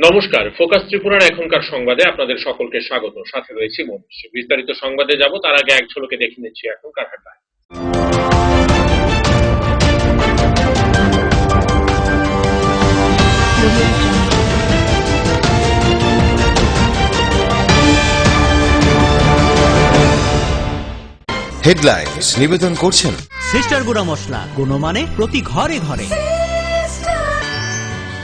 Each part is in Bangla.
নমস্কার, ফোকাস ত্রিপুরার এখনকার সংবাদে আপনাদের সকলকে স্বাগত। সাথে রয়েছি মনীষ। বিস্তারিত সংবাদে যাব তার আগে এক ঝলকে দেখে নিচ্ছি এখনকার হেডলাইন। হেডলাইন্স নিবেদন করছেন সিস্টার গুঁড়া মশলা, গুণমানে প্রতি ঘরে ঘরে।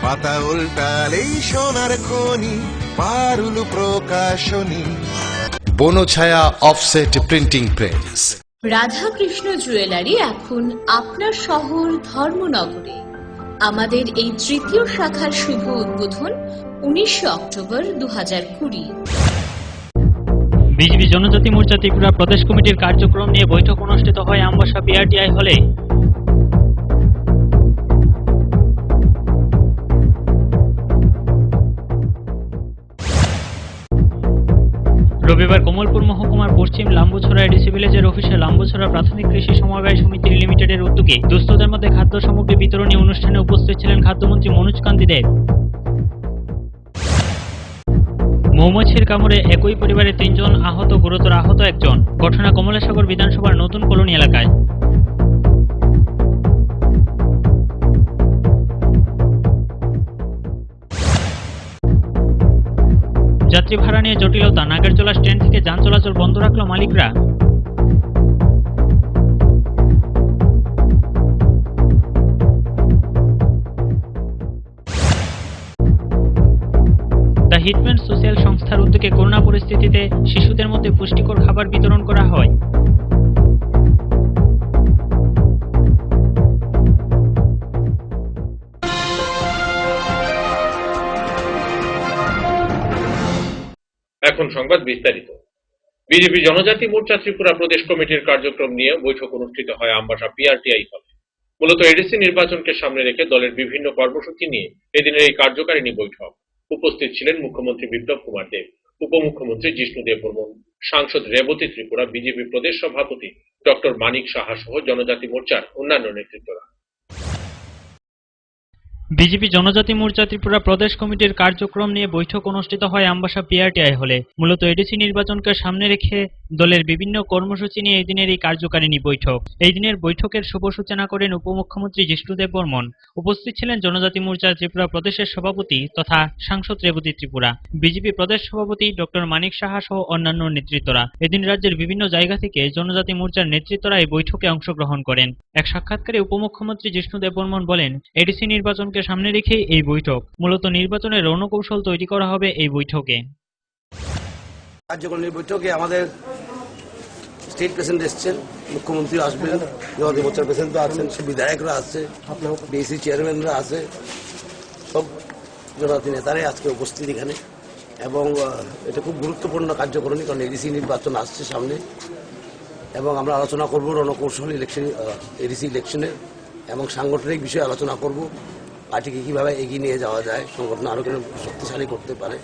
পাতা উল্টালেই সোনার খনি, Parul Prakashani, Banchhaya offset printing press. Radhakrishna jewellery এখন আপনার শহর ধর্মনগরে। আমাদের এই তৃতীয় শাখার শুভ উদ্বোধন 19 অক্টোবর 2020। বিজেপি জনজাতি মোর্চা ত্রিপুরা প্রদেশ কমিটির কার্যক্রম নিয়ে বৈঠক অনুষ্ঠিত হয় আমবাসা পিআরটিআই হলে। রবিবার কমলপুর মহকুমার পশ্চিম লাম্বুছড়া এডিসি ভিলেজের অফিসে লাম্বুছড়া প্রাথমিক কৃষি সমবায় সমিতি লিমিটেডের উদ্যোগে দুস্থদের মধ্যে খাদ্য সামগ্রী বিতরণী অনুষ্ঠানে উপস্থিত ছিলেন খাদ্যমন্ত্রী মনোজ কান্তি দেব। মৌমাছির কামড়ে একই পরিবারের 3 জন আহত, গুরুতর আহত 1 জন। ঘটনা কমলাসাগর বিধানসভার নতুন কলোনি এলাকায়। যাত্রী ভাড়া নিয়ে জটিলতা, নাগেরজোলা স্ট্যান্ড থেকে যান চলাচল বন্ধ রাখল মালিকরা। দ্য হিটম্যান সোশ্যাল সংস্থার উদ্যোগে করোনা পরিস্থিতিতে শিশুদের মধ্যে পুষ্টিকর খাবার বিতরণ করা হয়। এখন সংবাদ বিস্তারিত। বিজেপি জনজাতি মোর্চা ত্রিপুরা প্রদেশ কমিটির কার্যক্রম নিয়ে বৈঠক অনুষ্ঠিত হয় আমবাসা পিআরটিআই হলে। মূলত এডিসি নির্বাচনকে সামনে রেখে দলের বিভিন্ন কর্মসূচি নিয়ে এদিনের এই কার্যকারিণী বৈঠক। উপস্থিত ছিলেন মুখ্যমন্ত্রী বিপ্লব কুমার দেব, উপমুখ্যমন্ত্রী জিষ্ণু দেববর্মন, সাংসদ রেবতী ত্রিপুরা, বিজেপি প্রদেশ সভাপতি ডক্টর মানিক সাহা সহ জনজাতি মোর্চার অন্যান্য নেতৃত্বরা। বিজেপি জনজাতি মোর্চা ত্রিপুরা প্রদেশ কমিটির কার্যক্রম নিয়ে বৈঠক অনুষ্ঠিত হয় আমবাসা পিআরটিআই হলে। মূলত এডিসি নির্বাচনকে সামনে রেখে দলের বিভিন্ন কর্মসূচি নিয়ে এই দিনের এই কার্যকারিণী বৈঠক। এই দিনের বৈঠকের শুভ সূচনা করেন উপমুখ্যমন্ত্রী জিষ্ণু দেববর্মন। উপস্থিত ছিলেন জনজাতি মোর্চা ত্রিপুরা প্রদেশের সভাপতি তথা সাংসদ রেবতী ত্রিপুরা, বিজেপি প্রদেশ সভাপতি ডক্টর মানিক সাহা সহ অন্যান্য নেতৃত্বরা। এদিন রাজ্যের বিভিন্ন জায়গা থেকে জনজাতি মোর্চার নেতৃত্বরা এই বৈঠকে অংশগ্রহণ করেন। এক সাক্ষাৎকারে উপমুখ্যমন্ত্রী জিষ্ণু দেববর্মন বলেন, এডিসি নির্বাচনকে সামনে রেখে এই বৈঠক। মূলত নির্বাচনের রণকৌশল তৈরি করা হবে এই বৈঠকে। কার্যকরী বৈঠকে আমাদের স্টেট প্রেসিডেন্ট এসছেন, মুখ্যমন্ত্রী আসবেন, জনজাতি মোর্চার প্রেসিডেন্ট আছেন, সব বিধায়করা আসছে, বিএসি চেয়ারম্যানরা আছে, সব জনজাতি নেতারাই আজকে উপস্থিত এখানে। এবং এটা খুব গুরুত্বপূর্ণ কার্যকরণী, কারণ এডিসি নির্বাচন আসছে সামনে এবং আমরা আলোচনা করব রণকৌশল ইলেকশন, এডিসি ইলেকশনের এবং সাংগঠনিক বিষয়ে আলোচনা করব। পার্টিকে কীভাবে এগিয়ে নিয়ে যাওয়া যায়, সংগঠন আরও কেন শক্তিশালী করতে পারে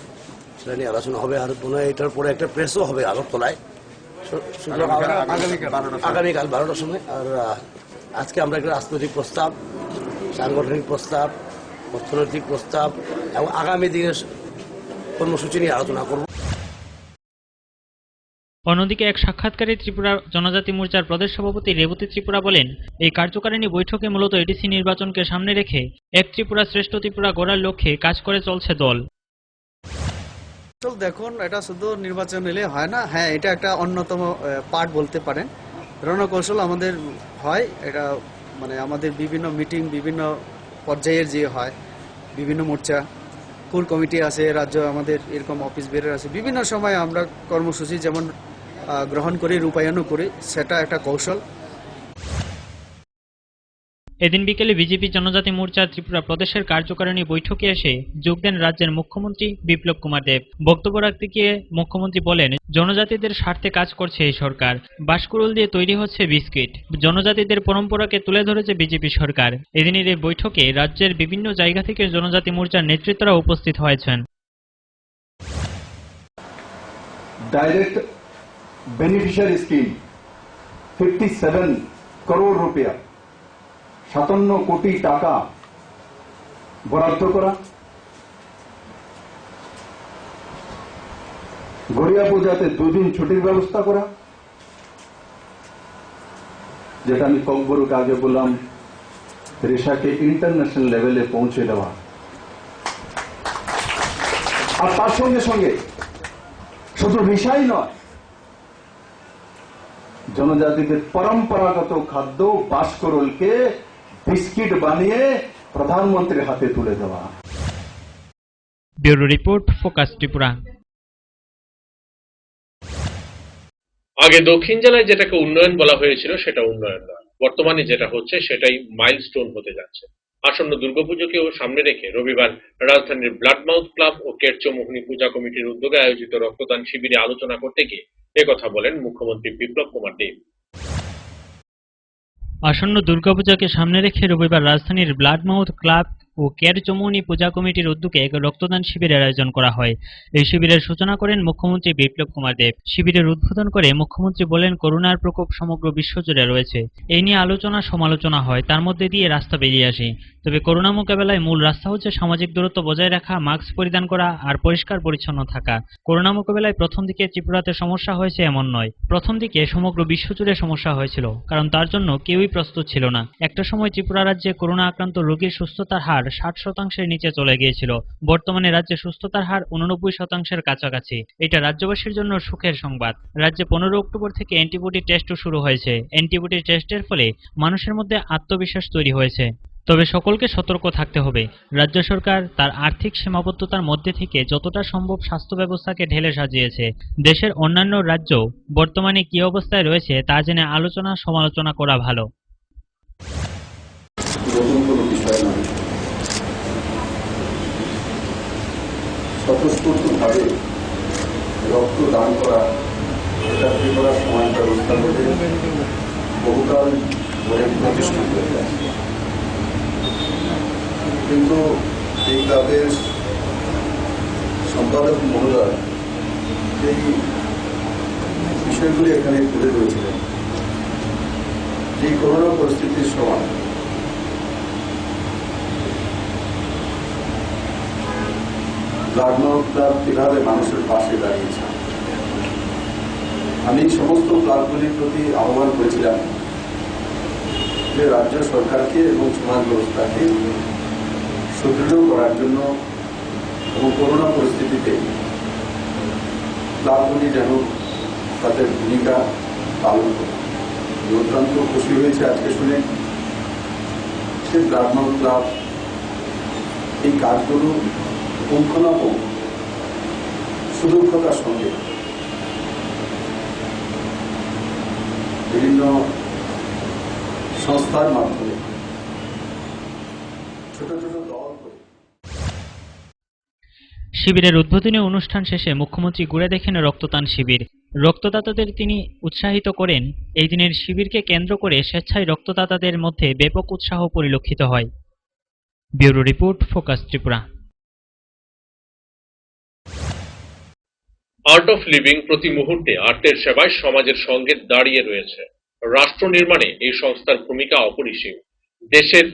সেটা নিয়ে আলোচনা হবে। আর মনে হয় এটার পরে একটা প্রেসও হবে আগরতলায় আগামীকাল 12টার সময়। আর আজকে আমরা একটা রাজনৈতিক প্রস্তাব, সাংগঠনিক প্রস্তাব, অর্থনৈতিক প্রস্তাব এবং আগামী দিনের কর্মসূচি নিয়ে আলোচনা করব। অন্যদিকে এক সাক্ষাৎকারে ত্রিপুরা জনজাতি মোর্চার প্রদেশ সভাপতি রেবতী ত্রিপুরা বলেন, এই কার্যকারিণী বৈঠকে মূলত এডিসি নির্বাচনকে সামনে রেখে এক ত্রিপুরা শ্রেষ্ঠ ত্রিপুরা গড়ার লক্ষ্যে কাজ করে চলছে দল। দেখুন, এটা শুধু নির্বাচন এলে হয় না, হ্যাঁ এটা একটা অন্যতম পার্ট বলতে পারেন। রণকৌশল আমাদের হয়, এটা মানে আমাদের বিভিন্ন মিটিং, বিভিন্ন পর্যায়ের যে হয়, বিভিন্ন মোর্চা, কোর কমিটি আছে, রাজ্য আমাদের এরকম অফিস বেরোর আছে, বিভিন্ন সময় আমরা কর্মসূচি যেমন গ্রহণ করি, রূপায়ণও করি, সেটা একটা কৌশল। এদিন বিকেলে বিজেপি জনজাতি মোর্চা ত্রিপুরা প্রদেশের কার্যকারিণী বৈঠকে এসে যোগ দেন রাজ্যের মুখ্যমন্ত্রী বিপ্লব কুমার দেব। বক্তব্য রাখতে গিয়ে মুখ্যমন্ত্রী বলেন, জনজাতিদের স্বার্থে কাজ করছে এই সরকার। বাঁশকুড়ুল দিয়ে তৈরি হচ্ছে বিস্কিট। জনজাতিদের পরম্পরাকে তুলে ধরেছে বিজেপি সরকার। এদিনের এই বৈঠকে রাজ্যের বিভিন্ন জায়গা থেকে জনজাতি মোর্চার নেতৃত্বরা উপস্থিত হয়েছেন। डायरेक्ट बेनिफिशियरी स्कीम 57 करोड़ रुपया 57 কোটি টাকা বরাদ্দ করা গড়িয়া পূজাতে 2 দিন ছুটির ব্যবস্থা করা, যেটা আমি কয়েকবারকে আগে বললাম, রেশাকে ইন্টারন্যাশনাল লেভেলে পৌঁছে দেওয়া। আর তার সঙ্গে সঙ্গে শুধু রেশাই নয়, জনজাতিদের পরম্পরাগত খাদ্য বাসকরলকে বিস্কিট বানিয়ে প্রধানমন্ত্রীর হাতে তুলে দেওয়া। Bureau report, focus Tripura. আগে দক্ষিণ জেলায় যেটাকে উন্নয়ন বলা হয়েছিল সেটা উন্নয়ন নয়, বর্তমানে যেটা হচ্ছে সেটাই মাইলস্টোন হতে যাচ্ছে। আসন্ন দুর্গাপুজোকেও সামনে রেখে রবিবার রাজধানীর ব্লাডমাউথ ক্লাব ও কেরচমোহনী পূজা কমিটির উদ্যোগে আয়োজিত রক্তদান শিবিরে আলোচনা করতে গিয়ে একথা বলেন মুখ্যমন্ত্রী বিপ্লব কুমার দেব। আসন্ন দুর্গাপূজাকে সামনে রেখে রবিবার রাজধানীর ব্লাডমাউথ ক্লাব ও কেরচমোহনী পূজা কমিটির উদ্যোগে এক রক্তদান শিবিরের আয়োজন করা হয়। এই শিবিরের সূচনা করেন মুখ্যমন্ত্রী বিপ্লব কুমার দেব। শিবিরের উদ্বোধন করে মুখ্যমন্ত্রী বলেন, করোনার প্রকোপ সমগ্র বিশ্বজুড়ে রয়েছে। এই নিয়ে আলোচনা সমালোচনা হয়, তার মধ্যে দিয়ে রাস্তা বেরিয়ে আসে। তবে করোনা মোকাবেলায় মূল রাস্তা হচ্ছে সামাজিক দূরত্ব বজায় রাখা, মাস্ক পরিধান করা আর পরিষ্কার পরিচ্ছন্ন থাকা। করোনা মোকাবেলায় প্রথম দিকে ত্রিপুরাতে সমস্যা হয়েছে এমন নয়, প্রথম দিকে সমগ্র বিশ্বজুড়ে সমস্যা হয়েছিল, কারণ তার জন্য কেউই প্রস্তুত ছিল না। একটা সময় ত্রিপুরা রাজ্যে করোনা আক্রান্ত রোগীর সুস্থতার হার 60%-এর নিচে চলে গিয়েছিল। বর্তমানে রাজ্যে সুস্থতার হার 89%-এর কাছাকাছি। এটা রাজ্যবাসীর জন্য সুখের সংবাদ। রাজ্যে 15 অক্টোবর থেকে অ্যান্টিবডি টেস্টও শুরু হয়েছে। অ্যান্টিবডি টেস্টের ফলে মানুষের মধ্যে আত্মবিশ্বাস তৈরি হয়েছে। তবে সকলকে সতর্ক থাকতে হবে। রাজ্য সরকার তার আর্থিক সীমাবদ্ধতার মধ্যে থেকে যতটা সম্ভব স্বাস্থ্য ব্যবস্থাকে ঢেলে সাজিয়েছে। দেশের অন্যান্য রাজ্য বর্তমানে কি অবস্থায় রয়েছে তা জেনে আলোচনা সমালোচনা করা ভালো। নতুন কোনো বিষয় নয়, স্বতঃস্ফূর্তভাবে রক্তদান করা, এটা করার সময় ব্যবস্থা করে বহুকাল ধরে প্রতিষ্ঠিত হয়ে গেছে। কিন্তু এই ক্লাবের সম্পাদক মহোদয় এই বিষয়গুলি এখানে তুলে ধরেছিলেন। এই করোনা পরিস্থিতির সময় ব্লাডমাউথ ক্লাব কিভাবে মানুষের পাশে দাঁড়িয়েছে। আমি সমস্ত ক্লাবগুলির প্রতি আহ্বান করেছিলাম যে রাজ্য সরকারকে এবং সমাজ ব্যবস্থাকে সুদৃঢ় করার জন্য এবং করোনা পরিস্থিতিতে ক্লাবগুলি যেন তাদের ভূমিকা পালন করে। অত্যন্ত খুশি হয়েছে আজকে শুনে সে ব্লাডমাউথ ক্লাব এই কাজগুলো পুঙ্খানুপুঙ্খ সুদক্ষতার সঙ্গে বিভিন্ন সংস্থার মাধ্যমে ছোট ছোট দল করে। শিবিরের উদ্বোধনী অনুষ্ঠান শেষে মুখ্যমন্ত্রী ঘুরে দেখেন রক্তদান শিবির। রক্তদাতাদের তিনি উৎসাহিত করেন। এই দিনের শিবিরকে কেন্দ্র করে স্বেচ্ছায় রক্তদাতাদের মধ্যে ব্যাপক উৎসাহ পরিলক্ষিত হয়। Bureau report, focus Tripura. Art of living প্রতি মুহূর্তে আর্টের সেবায় সমাজের সঙ্গে দাঁড়িয়ে রয়েছে। রাষ্ট্র নির্মাণে এই সংস্থার ভূমিকা অপরিসীম। দেশের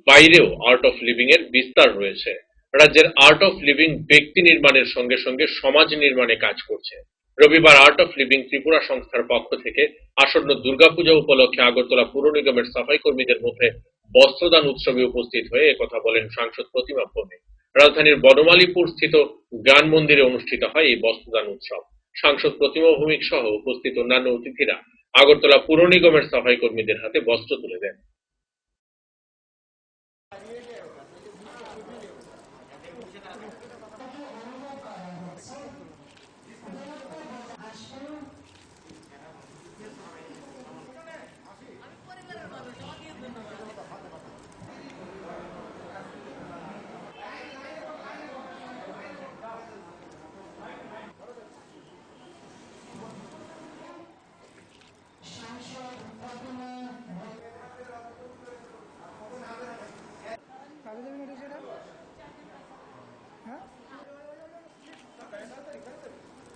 বাইরেও আর্ট অফ লিভিং এর বিস্তার রয়েছে। রাজ্যের আর্ট অফ লিভিং ব্যক্তি নির্মাণের সঙ্গে সঙ্গে সমাজ নির্মাণে কাজ করছে। রবিবার আর্ট অফ লিভিং ত্রিপুরা সংস্থার পক্ষ থেকে আসন্ন দুর্গাপূজা উপলক্ষে আগরতলা পুর নিগমের সাফাই কর্মীদের মধ্যে বস্ত্রদান উৎসবে উপস্থিত হয়ে একথা বলেন সাংসদ প্রতিমা ভৌমিক। রাজধানীর বনমালীপুর স্থিত জ্ঞান মন্দিরে অনুষ্ঠিত হয় এই বস্ত্রদান উৎসব। সাংসদ প্রতিমা ভৌমিক সহ উপস্থিত অন্যান্য অতিথিরা আগরতলা পুর নিগমের সাফাই কর্মীদের হাতে বস্ত্র তুলে দেন।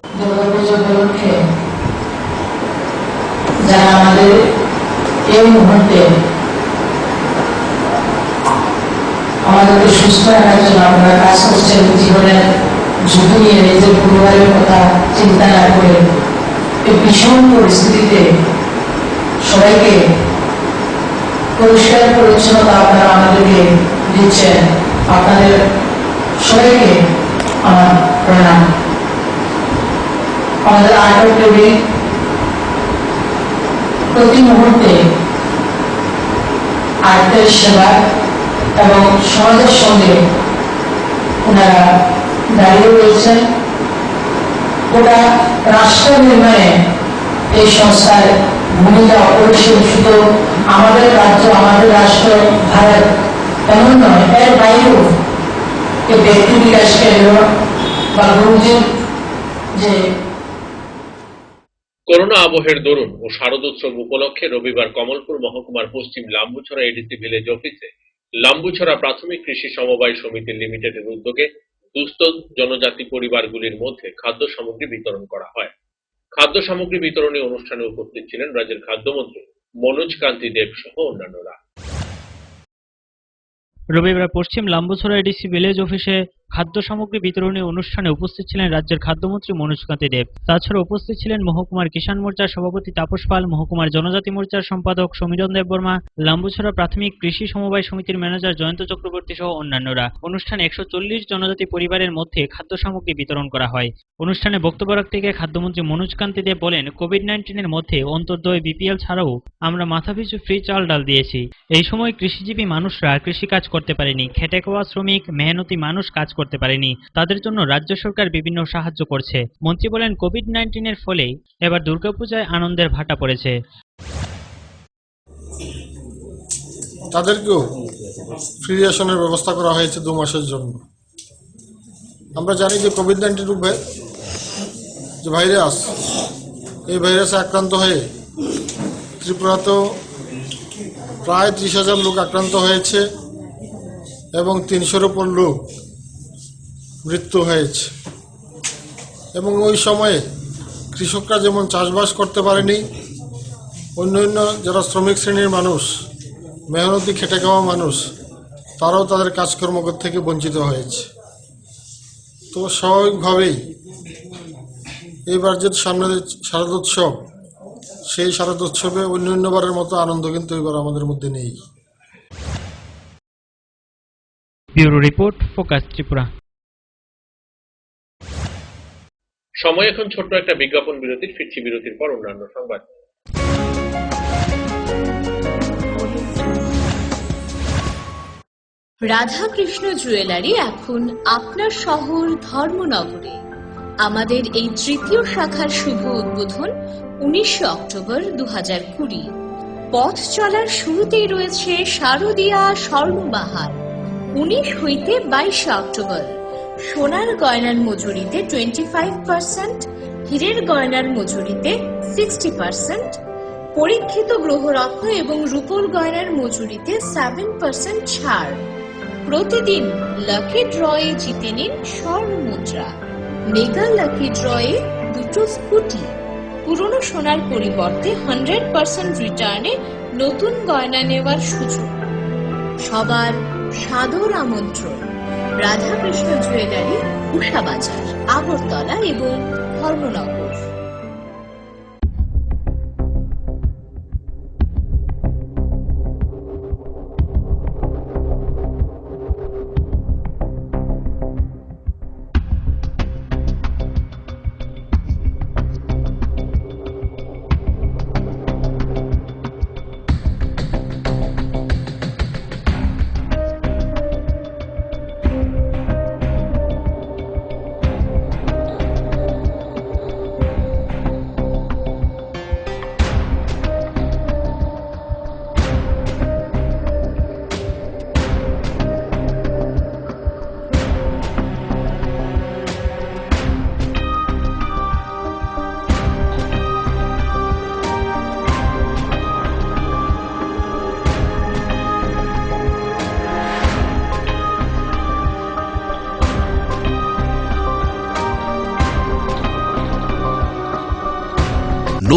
দুর্গাপূজা উপলক্ষে যারা আমাদের এই মুহূর্তে আমাদেরকে সুস্থ রাখার জন্য আপনারা কাজ করছেন, জীবনের শুধু নিয়ে নিজের পরিবারের কথা চিন্তা না করে এই ভীষণ পরিস্থিতিতে সবাইকে পরিষ্কার পরিচ্ছন্নতা আপনারা আমাদেরকে দিচ্ছেন, আপনাদের সবাইকে আমার প্রণাম। আমাদের আটক টেবিল প্রতি মুহূর্তে আর্থের সেবা এবং সমাজের সঙ্গে ওনারা দাঁড়িয়ে রয়েছেন। গোটা রাষ্ট্র নির্মাণে এই সংস্থার ভূমিকা অপরিসীম। শুধু আমাদের রাজ্য, আমাদের রাষ্ট্র ভারত এমন নয়, এর বাইরেও এই ব্যক্তি বিকাশ কেন্দ্র বা গুরুজির যে করোনা আবহের দরুন ও শারদোৎসব উপলক্ষে রবিবার কমলপুর মহকুমার পশ্চিম লাম্বুছড়া এডিসি ভিলেজ অফিসে লাম্বুছড়া প্রাথমিক কৃষি সমবায় সমিতি লিমিটেডের উদ্যোগে দুস্থ জনজাতি পরিবারগুলির মধ্যে খাদ্য সামগ্রী বিতরণ করা হয়। খাদ্য সামগ্রী বিতরণী অনুষ্ঠানে উপস্থিত ছিলেন রাজ্যের খাদ্যমন্ত্রী মনোজ কান্তি দেব সহ অন্যান্যরা। রবিবার পশ্চিম লাম্বুছড়া এডিসি ভিলেজ অফিসে খাদ্য সামগ্রী বিতরণী অনুষ্ঠানে উপস্থিত ছিলেন রাজ্যের খাদ্যমন্ত্রী মনোজ কান্তি দেব। তাছাড়া উপস্থিত ছিলেন মহকুমার কিষাণ মোর্চার সভাপতি তাপস পাল, মহকুমার জনজাতি মোর্চার সম্পাদক সমীরণ দেববর্মা, লাম্বুছড়া প্রাথমিক কৃষি সমবায় সমিতির ম্যানেজার জয়ন্ত চক্রবর্তী সহ অন্যান্যরা। অনুষ্ঠানে 140 জনজাতি পরিবারের মধ্যে খাদ্য সামগ্রী বিতরণ করা হয়। অনুষ্ঠানে বক্তব্য রাখতে গিয়ে খাদ্যমন্ত্রী মনোজ কান্তি দেব বলেন, কোভিড-19 মধ্যে অন্তর্দয় বিপিএল ছাড়াও আমরা মাথাপিছু ফ্রি চাল ডাল দিয়েছি। এই সময় কৃষিজীবী মানুষরা কৃষিকাজ করতে পারেনি, খেটে খাওয়া শ্রমিক, মেহনতি মানুষ কাজ করতে পারেনি, তাদের জন্য রাজ্য সরকার বিভিন্ন সাহায্য করছে। মন্ত্রী বলেন, কোভিড-19 ফলে এবার দুর্গাপূজায় আনন্দের ভাটা পড়েছে। তাদেরকেও ফ্রি রেশনের ব্যবস্থা করা হয়েছে 2 মাসের জন্য। আমরা জানি যে কোভিড-19 রূপে যে ভাইরাস, এই ভাইরাসে আক্রান্ত হয়ে ত্রিপুরাতেও প্রায় 30,000 লোক আক্রান্ত হয়েছে এবং 300-এর উপর লোক মৃত্যু হয়েছে। এবং ওই সময়ে কৃষকরা যেমন চাষবাস করতে পারেনি, অন্যান্য যারা শ্রমিক শ্রেণীর মানুষ, মেহনতি খেটে খাওয়া মানুষ, তারাও তাদের কাজকর্ম থেকে বঞ্চিত হয়েছে। তো স্বাভাবিকভাবেই এইবার যে সামনে শারদোৎসব, সেই শারদোৎসবে অন্যান্যবারের মতো আনন্দ কিন্তু এবার আমাদের মধ্যে নেই। Bureau report, focus Tripura. সময় এখন ছোট্ট একটা বিজ্ঞাপন বিরতির। ফিরছি বিরতির পর অন্যান্য সংবাদ। রাধাকৃষ্ণ জুয়েলারি এখন আপনার শহর ধর্মনগরে। আমাদের এই তৃতীয় শাখার শুভ উদ্বোধন 19 অক্টোবর 2020। পথ চলার শুরুতেই রয়েছে শারদীয়া স্বর্ণবাহার। 19 হইতে 22 অক্টোবর সোনার গয়নার মজুরিতে 25%, হীরের গয়নার মজুরিতে 60%, পরীক্ষিত গ্রহরত্ন এবং রূপোর গয়নার মজুরিতে 7% ছাড়। প্রতিদিন লাকি ড্রয়ে জিতে নিন স্বর্ণ মুদ্রা। মেগা লাকি ড্রয়ে 2 স্কুটি। পুরনো সোনার পরিবর্তে 100% রিটার্নে নতুন গয়না নেওয়ার সুযোগ। সবার সাদর আমন্ত্রণ। রাধাকৃষ্ণ জুয়েলারি, উষাবাজার, আগরতলা এবং ধর্মনগর।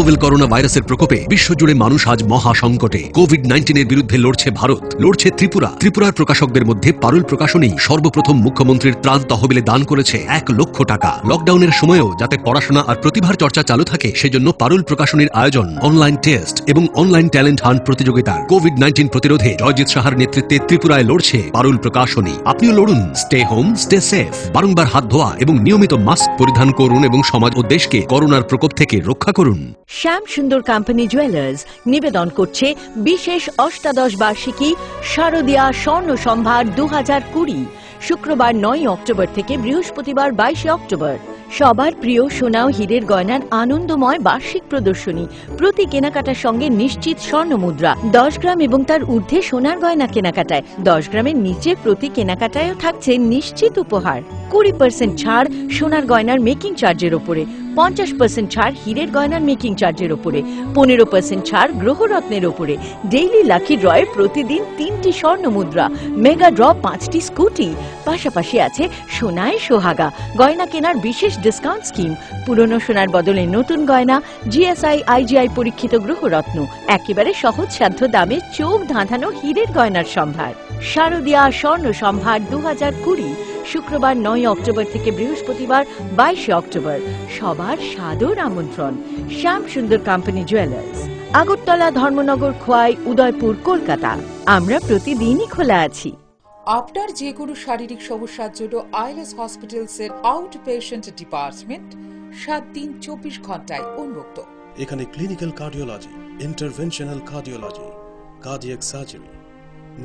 নোভেল করোনা ভাইরাসের প্রকোপে বিশ্বজুড়ে মানুষ আজ মহা সংকটে। কোভিড-19 এর বিরুদ্ধে লড়ছে ভারত, লড়ছে ত্রিপুরা। ত্রিপুরার প্রকাশকদের মধ্যে পারুল প্রকাশনী সর্বপ্রথম মুখ্যমন্ত্রীর ত্রাণ তহবিলে দান করেছে 1 লক্ষ টাকা। লকডাউনের সময়ও যাতে পড়াশোনা আর প্রতিভার চর্চা চালু থাকে সেজন্য পারুল প্রকাশনীর আয়োজন অনলাইন টেস্ট এবং অনলাইন ট্যালেন্ট হান্ট প্রতিযোগিতার। কোভিড-19 প্রতিরোধে জয়জিৎ সাহার নেতৃত্বে ত্রিপুরায় লড়ছে পারুল প্রকাশনী। আপনিও লড়ুন, স্টে হোম, স্টে সেফ। বারংবার হাত ধোয়া এবং নিয়মিত মাস্ক পরিধান করুন এবং সমাজ ও দেশকে করোনার প্রকোপ থেকে রক্ষা করুন। শ্যাম সুন্দর কোম্পানি জুয়েলার্স নিবেদন করছে বিশেষ অষ্টাদশ বার্ষিকী শারদীয়া স্বর্ণ সম্ভার 2020, শুক্রবার 9 অক্টোবর থেকে বৃহস্পতিবার 22 অক্টোবর। সবার প্রিয় সোনা ও হীরের গয়নার আনন্দময় বার্ষিক প্রদর্শনী। প্রতি কেনাকাটার সঙ্গে নিশ্চিত স্বর্ণ মুদ্রা। 10 গ্রাম এবং তার ঊর্ধ্বে সোনার গয়না কেনাকাটায়, 10 গ্রামের নিচে প্রতি কেনাকাটায়ও থাকছে নিশ্চিত উপহার। 20% ছাড় সোনার গয়নার মেকিং চার্জের ওপরে, 50% ছাড় হীরের গয়নার মেকিং চার্জের ওপরে, 15% ছাড় গ্রহরত্নের ওপরে। ডেইলি লাকি ড্রয়ে প্রতিদিন 3টি স্বর্ণ মুদ্রা, মেগা ড্র 5টি স্কুটি। পাশাপাশি আছে সোনায় সোহাগা গয়না কেনার বিশেষ ডিসকাউন্ট স্কিম। পুরনো সোনার বদলে নতুন গয়না, জিএসআই আইজিআই পরীক্ষিত গ্রহরত্ন, একেবারে সহজসাধ্য দামে চোখ ধাঁধানো হীরের গয়নার সম্ভার। শারদীয়া স্বর্ণ সম্ভার 2020, শুক্রবার 9 অক্টোবর থেকে বৃহস্পতিবার 22 অক্টোবর। সবার সাদর আমন্ত্রণ। শ্যাম সুন্দর কোম্পানি জুয়েলার্স, আগরতলা, ধর্মনগর, খোয়াই, উদয়পুর, কলকাতা। আমরা প্রতিদিনই খোলা আছি। আপনার যে কোনো শারীরিক সমস্যার জন্য আইএলএস হসপিটালসের আউট পেশেন্ট ডিপার্টমেন্ট 7 দিন 24 ঘন্টায় উন্মুক্ত। এখানে clinical cardiology, interventional cardiology, cardiac surgery,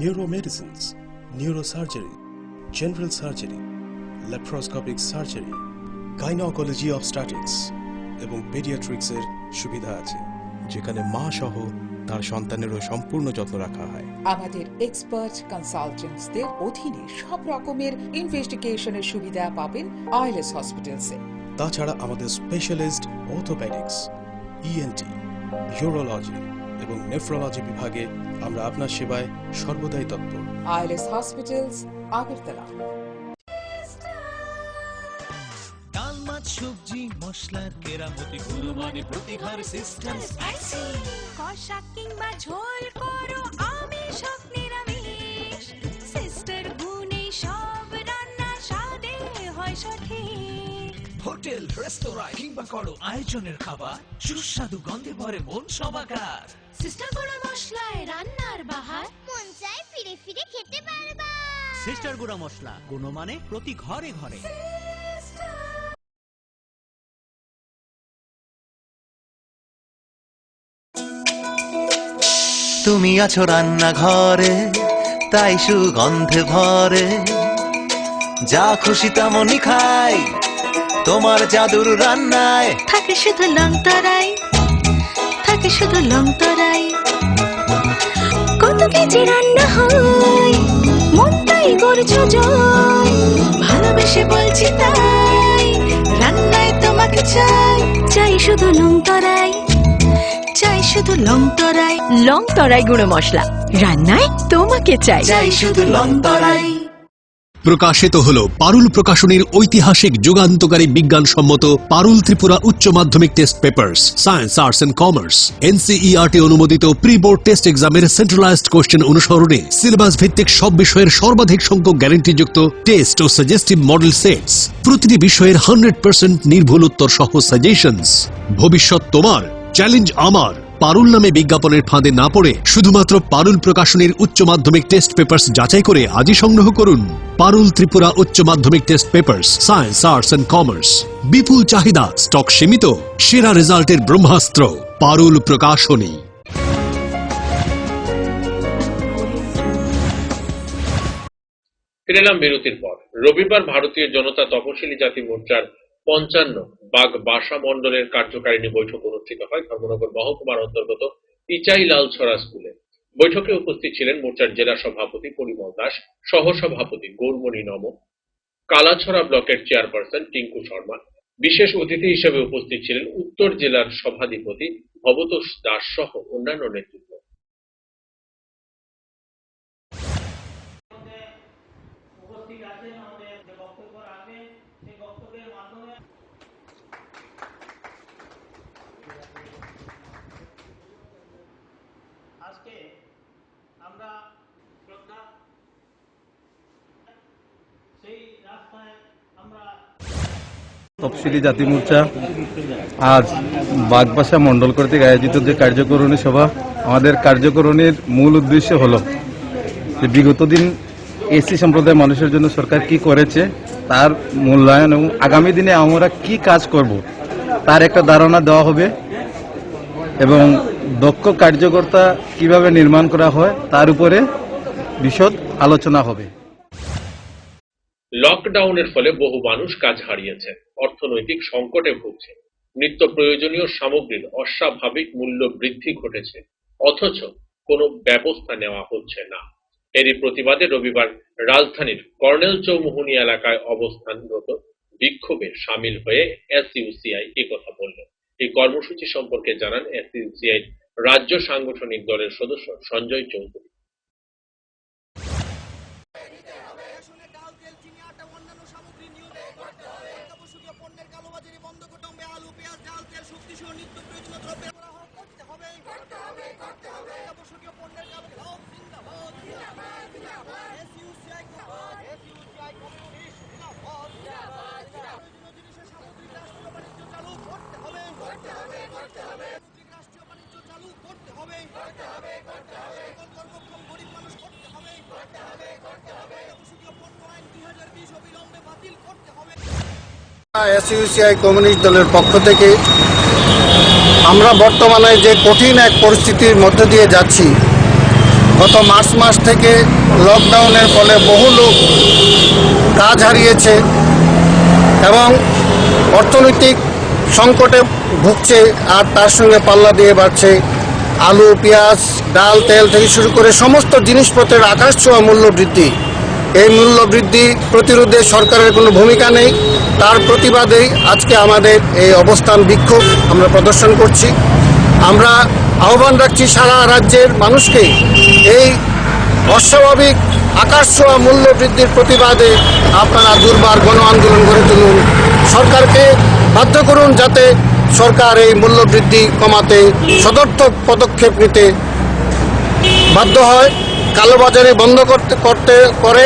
neuromedicines, neurosurgery, general surgery, laparoscopic surgery, gynaecology obstetrics এবং পেডিয়াট্রিক্সের সুবিধা আছে, যেখানে মা সহ তার সন্তানেরও সম্পূর্ণ যত্ন রাখা হয়। আমাদের এক্সপার্ট কনসালটেন্টসদের অধীনে সব রকমের ইনভেস্টিগেশনের সুবিধা পাবেন আইএলএস হসপিটালসে। তাছাড়া আমাদের স্পেশালিস্ট অর্থোপেডিক্স, ইএনটি, ইউরোলজি এবং নেফ্রোলজি বিভাগে আমরা আপনার সেবায় সর্বদাই তৎপর। ILS hospitals, Agartala. ডাল, মাছ, সবজি, মশলার কেরামতি, গুণমানে প্রতি ঘরে সিস্টেম স্পাইসি। কষা কিংবা ঝোল করো আমিষ হোক নিরামিষ, সিস্টার গুণে সব রান্না স্বাদে হয় সঠিক। হোটেল, রেস্তোরাঁ কিংবা করো আয়োজনের খাবার, সুস্বাদু গন্ধে ভরে মন সমাকার। সিস্টার গুঁড়া মশলায় রান্নার বাহার, মন চায় ফিরে ফিরে খেতে পারবা। সিস্টার গুঁড়া মশলা, গুণমানে প্রতি ঘরে ঘরে। তুমি আছো রান্নাঘরে, তাই সুগন্ধে ভরে, যা খুশি তেমনই খাই তোমার জাদুর রান্নায়। থাকে শুধু লং তরাই, থাকে শুধু লং তরাই। কত কেজি রান্না হয়, মনটাই গড়ছো জয়। ভালোবেসে বলছি তাই, রান্নায় তোমাকে চাই, চাই শুধু লং তরাই, চাই শুধু লং তরাই। লং তরাই গুঁড়ো মশলা, রান্নায় তোমাকে চাই, চাই শুধু লং তরাই। প্রকাশিত হলো পারুল প্রকাশনীর ঐতিহাসিক যুগান্তকারী বিজ্ঞানসম্মত পারুল ত্রিপুরা উচ্চ মাধ্যমিক test papers, science, arts and commerce, NCERT অনুমোদিত প্রি বোর্ড টেস্ট এক্সামের সেন্ট্রালাইজড কোশ্চেন অনুসরণে সিলেবাস ভিত্তিক সব বিষয়ের সর্বাধিক সংখ্যক গ্যারান্টিযুক্ত টেস্ট ও সাজেস্টিভ মডেল সেটস, প্রতিটি বিষয়ের 100% নির্ভুল উত্তর সহ সাজেশনস। ভবিষ্যৎ তোমার, চ্যালেঞ্জ আমার। পারুল নামে বিজ্ঞাপনের ফাঁদে না পড়ে শুধুমাত্র পারুল প্রকাশনীর উচ্চ মাধ্যমিক টেস্ট পেপার্স যাচাই করে আজই সংগ্রহ করুন। পারুল ত্রিপুরা উচ্চ মাধ্যমিক test papers, science, arts and commerce. বিপুল চাহিদা, স্টক সীমিত, সেরা রেজাল্টের ব্রহ্মাস্ত্র, পারুল প্রকাশনী। ফিরে এলাম বিরতির পর। রবিবার ভারতীয় জনতা তপশিলি জাতি মোর্চার 55 বাগ বাসা মণ্ডলের কার্যকারিণী বৈঠক অনুষ্ঠিত হয় ধর্মনগর মহকুমার অন্তর্গত ইচাই লালছড়া স্কুলে। বৈঠকে উপস্থিত ছিলেন মোর্চার জেলা সভাপতি পরিমল দাস, সহসভাপতি গৌরমণি নম, কালাছড়া ব্লকের চেয়ারপারসন টিঙ্কু শর্মা। বিশেষ অতিথি হিসেবে উপস্থিত ছিলেন উত্তর জেলার সভাধিপতি ভবতোষ দাস সহ অন্যান্য নেতৃত্ব। আজকে আমরা সেই রাস্তায় আমরা তফসিলি জাতি মোর্চা আজ বাগবাসা মণ্ডল কর্তৃক আয়োজিত যে কার্যকরণী সভা, আমাদের কার্যকরণীর মূল উদ্দেশ্য হলো যে বিগত দিন এসসি সম্প্রদায়ের মানুষের জন্য সরকার কি করেছে তার মূল্যায়ন এবং আগামী দিনে আমরা কি কাজ করব তার একটা ধারণা দেওয়া হবে এবং দক্ষ কার্যকর্তা কিভাবে নির্মাণ করা হয় তার উপরে বিশদ আলোচনা হবে। লকডাউনের ফলে বহু মানুষ কাজ হারিয়েছে, অর্থনৈতিক সংকটে ভুগছে, নিত্য প্রয়োজনীয় সামগ্রীর অস্বাভাবিক মূল্য বৃদ্ধি ঘটেছে, অথচ কোনো ব্যবস্থা নেওয়া হচ্ছে না। এরই প্রতিবাদে রবিবার রাজধানীর কর্নেল চৌমুহনী এলাকায় অবস্থানরত বিক্ষোভে সামিল হয়ে এসইউসিআই একথা বলল। এই কর্মসূচি সম্পর্কে জানান এসইউসিআই রাজ্য সাংগঠনিক দলের সদস্য সঞ্জয় চৌধুরী। এসইউসিআই কমিউনিস্ট দলের পক্ষ থেকে আমরা বর্তমানে যে কঠিন এক পরিস্থিতির মধ্যে দিয়ে যাচ্ছি, গত মার্চ মাস থেকে লকডাউনের ফলে বহু লোক কাজ হারিয়েছে এবং অর্থনৈতিক সংকটে ভুগছে, আর তার সঙ্গে পাল্লা দিয়ে বাড়ছে আলু, পেঁয়াজ, ডাল, তেল থেকে শুরু করে সমস্ত জিনিসপত্রের আকাশ ছোঁয়া মূল্য বৃদ্ধি। এই মূল্য বৃদ্ধি প্রতিরোধে সরকারের কোনো ভূমিকা নেই। তার প্রতিবাদেই আজকে আমাদের এই অবস্থান বিক্ষোভ আমরা প্রদর্শন করছি। আমরা আহ্বান রাখছি সারা রাজ্যের মানুষকে এই অস্বাভাবিক আকাশ ছোঁয়া মূল্য বৃদ্ধির প্রতিবাদে আপনারা দুর্বার গণ আন্দোলন গড়ে তুলুন, সরকারকে বাধ্য করুন যাতে সরকার এই মূল্য বৃদ্ধি কমাতে সদর্থক পদক্ষেপ নিতে বাধ্য হয়। কালোবাজারি বন্ধ করে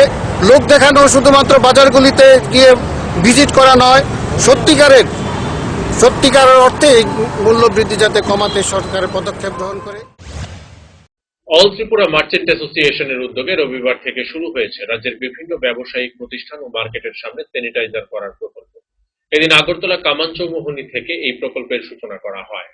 লোক দেখানো শুধুমাত্র বাজারগুলিতে গিয়ে ভিজিট করা নয়, সত্যিকারের অর্থে এই মূল্য বৃদ্ধি যাতে কমাতে সরকারের পদক্ষেপ গ্রহণ করে। অল ত্রিপুরা মার্চেন্ট অ্যাসোসিয়েশনের উদ্যোগে রবিবার থেকে শুরু হয়েছে রাজ্যের বিভিন্ন ব্যবসায়িক প্রতিষ্ঠান ও মার্কেটের সামনে স্যানিটাইজার করার প্রকল্প। এদিন আগরতলা কামান চৌমুহনী থেকে এই প্রকল্পের সূচনা করা হয়।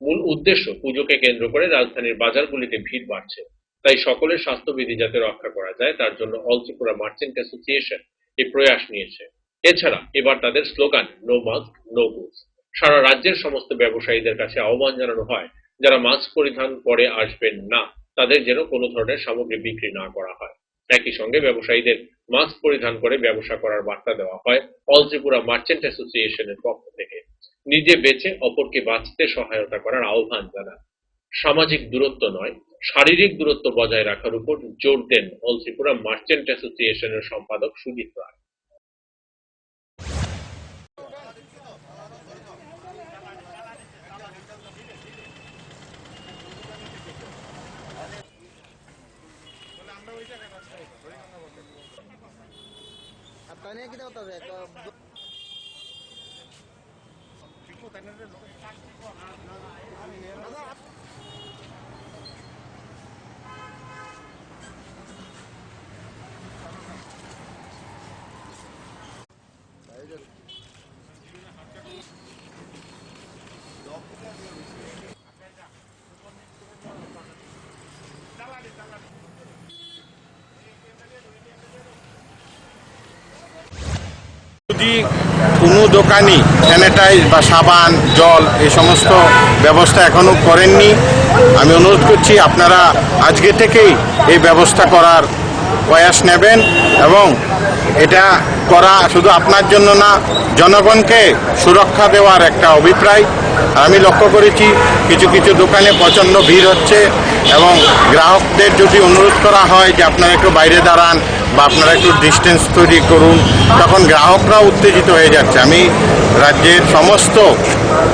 মূল উদ্দেশ্য, পুজোকে কেন্দ্র করে রাজধানীর বাজারগুলিতে ভিড় বাড়ছে, তাই সকলের স্বাস্থ্যবিধি যাতে রক্ষা করা যায় তার জন্য অল ত্রিপুরা মার্চেন্ট অ্যাসোসিয়েশন এই প্রয়াস নিয়েছে। এছাড়া এবার তাদের slogan no mask no goods. সারা রাজ্যের সমস্ত ব্যবসায়ীদের কাছে আহ্বান জানানো হয়, যারা মাস্ক পরিধান করে আসবেন না তাদের যেন কোনো ধরনের সামগ্রী বিক্রি না করা হয়। একই সঙ্গে ব্যবসায়ীদের মাস্ক পরিধান করে ব্যবসা করার বার্তা দেওয়া হয় অল ত্রিপুরা মার্চেন্ট অ্যাসোসিয়েশনের পক্ষ থেকে। নিজে বেঁচে অপরকে বাঁচতে সহায়তা করার আহ্বান জানান। সামাজিক দূরত্ব নয়, শারীরিক দূরত্ব বজায় রাখার উপর জোর দেন অল ত্রিপুরা মার্চেন্ট অ্যাসোসিয়েশনের সম্পাদক সুজিত রায়। যদি কোনো দোকানি স্যানিটাইজ বা সাবান, জল এই সমস্ত ব্যবস্থা এখনো করেননি, আমি অনুরোধ করছি আপনারা আজকে থেকেই এই ব্যবস্থা করার প্রয়াস নেবেন এবং এটা করা শুধু আপনার জন্য না, জনগণকে সুরক্ষা দেওয়ার একটা অভিপ্রায়। আমি লক্ষ্য করেছি কিছু কিছু দোকানে প্রচণ্ড ভিড় হচ্ছে এবং গ্রাহকদের যদি অনুরোধ করা হয় যে আপনারা একটু বাইরে দাঁড়ান বা আপনারা একটু ডিস্টেন্স তৈরি করুন, তখন গ্রাহকরা উত্তেজিত হয়ে যাচ্ছে। আমি রাজ্যের সমস্ত